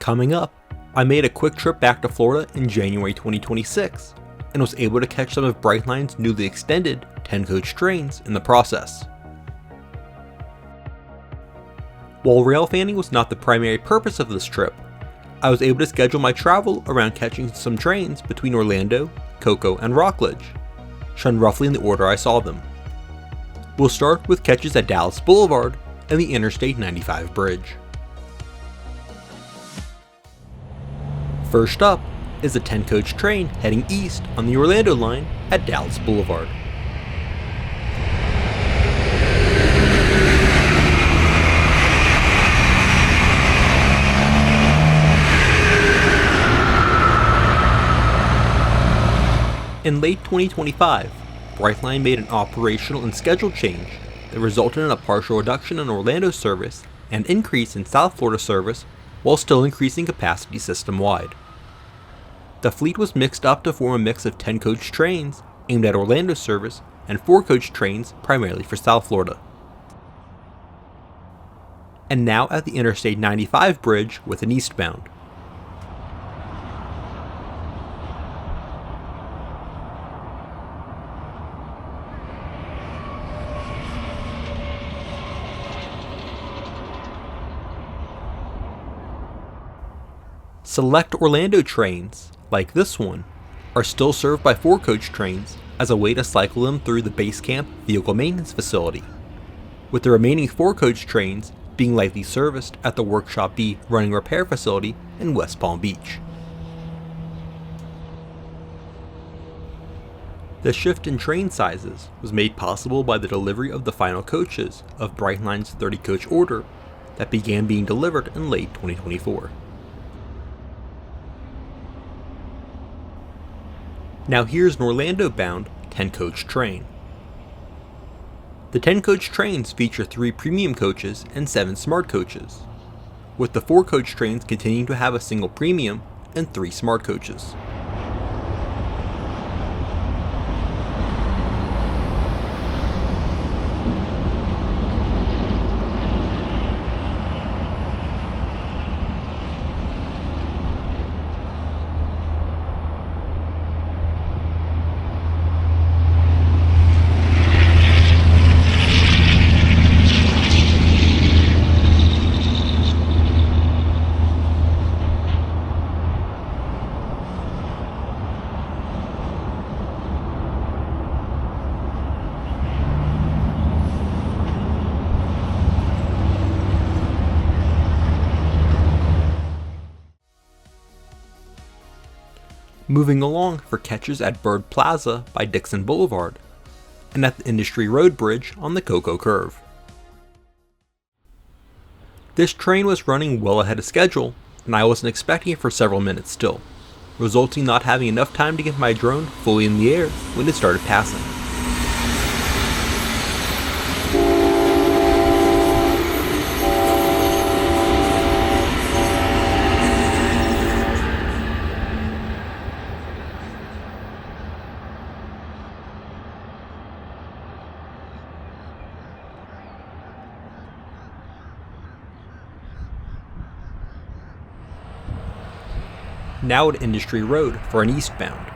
Coming up, I made a quick trip back to Florida in January 2026 and was able to catch some of Brightline's newly extended 10-coach trains in the process. While railfanning was not the primary purpose of this trip, I was able to schedule my travel around catching some trains between Orlando, Cocoa, and Rockledge, shown roughly in the order I saw them. We'll start with catches at Dallas Boulevard and the Interstate 95 bridge. First up is a 10-coach train heading east on the Orlando line at Dallas Boulevard. In late 2025, Brightline made an operational and schedule change that resulted in a partial reduction in Orlando service and increase in South Florida service while still increasing capacity system-wide. The fleet was mixed up to form a mix of 10-coach trains aimed at Orlando service and 4-coach trains primarily for South Florida. And now at the Interstate 95 bridge with an eastbound. Select Orlando trains, like this one, are still served by 4-coach trains as a way to cycle them through the base camp vehicle maintenance facility, with the remaining 4-coach trains being lightly serviced at the Workshop B running repair facility in West Palm Beach. The shift in train sizes was made possible by the delivery of the final coaches of Brightline's 30-coach order that began being delivered in late 2024. Now here's an Orlando-bound 10-coach train. The 10-coach trains feature 3 premium coaches and 7 smart coaches, with the 4-coach trains continuing to have a single premium and 3 smart coaches. Moving along for catches at Bird Plaza by Dixon Boulevard, and at the Industry Road Bridge on the Cocoa Curve. This train was running well ahead of schedule, and I wasn't expecting it for several minutes still, resulting in not having enough time to get my drone fully in the air when it started passing. Now at Industry Road for an eastbound.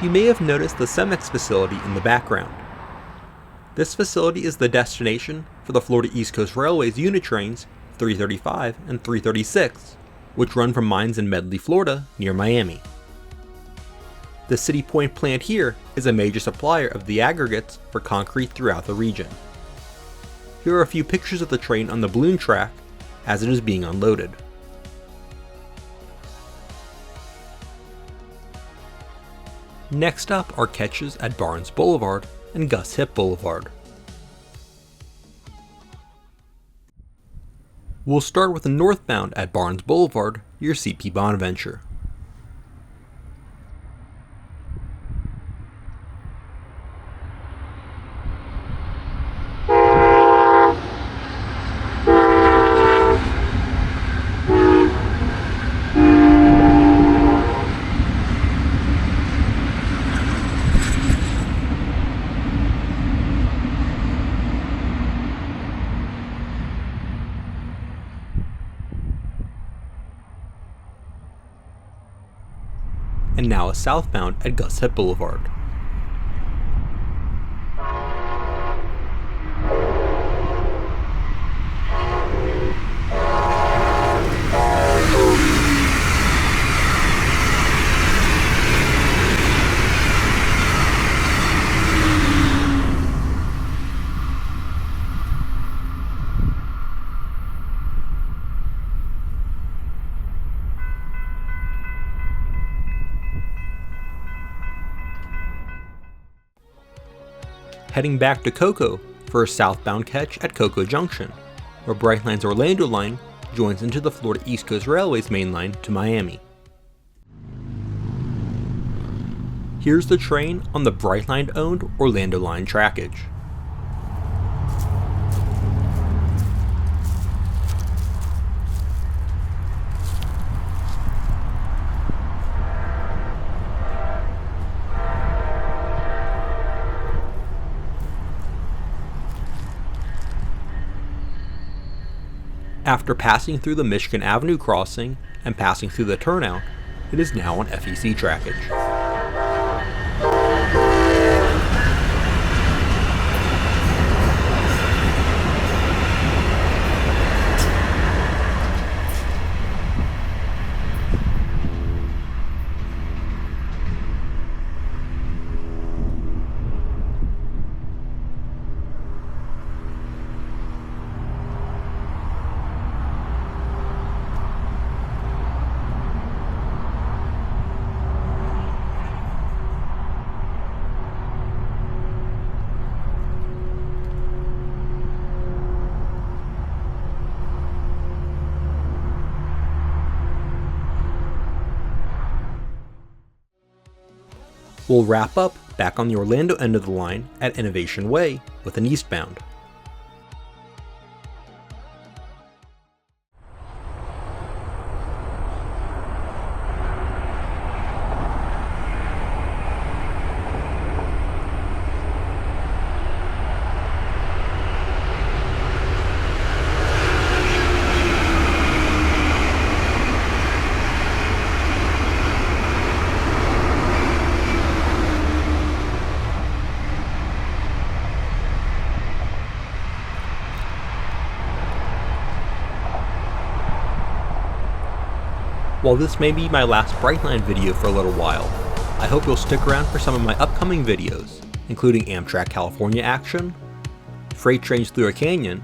You may have noticed the Cemex facility in the background. This facility is the destination for the Florida East Coast Railway's unit trains 335 and 336, which run from mines in Medley, Florida, near Miami. The City Point plant here is a major supplier of the aggregates for concrete throughout the region. Here are a few pictures of the train on the balloon track as it is being unloaded. Next up are catches at Barnes Boulevard and Gus Hipp Boulevard. We'll start with the northbound at Barnes Boulevard near CP Bonaventure. And now a southbound at Gus Hipp Boulevard. Heading back to Cocoa for a southbound catch at Cocoa Junction, where Brightline's Orlando line joins into the Florida East Coast Railway's main line to Miami. Here's the train on the Brightline-owned Orlando line trackage. After passing through the Michigan Avenue crossing and passing through the turnout, it is now on FEC trackage. We'll wrap up back on the Orlando end of the line at Innovation Way with an eastbound. While this may be my last Brightline video for a little while, I hope you'll stick around for some of my upcoming videos, including Amtrak California action, freight trains through a canyon,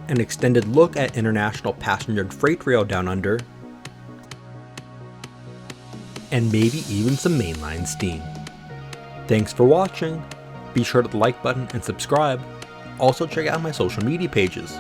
an extended look at International Passenger and Freight Rail Down Under, and maybe even some mainline steam. Thanks for watching. Be sure to hit the like button and subscribe. Also check out my social media pages.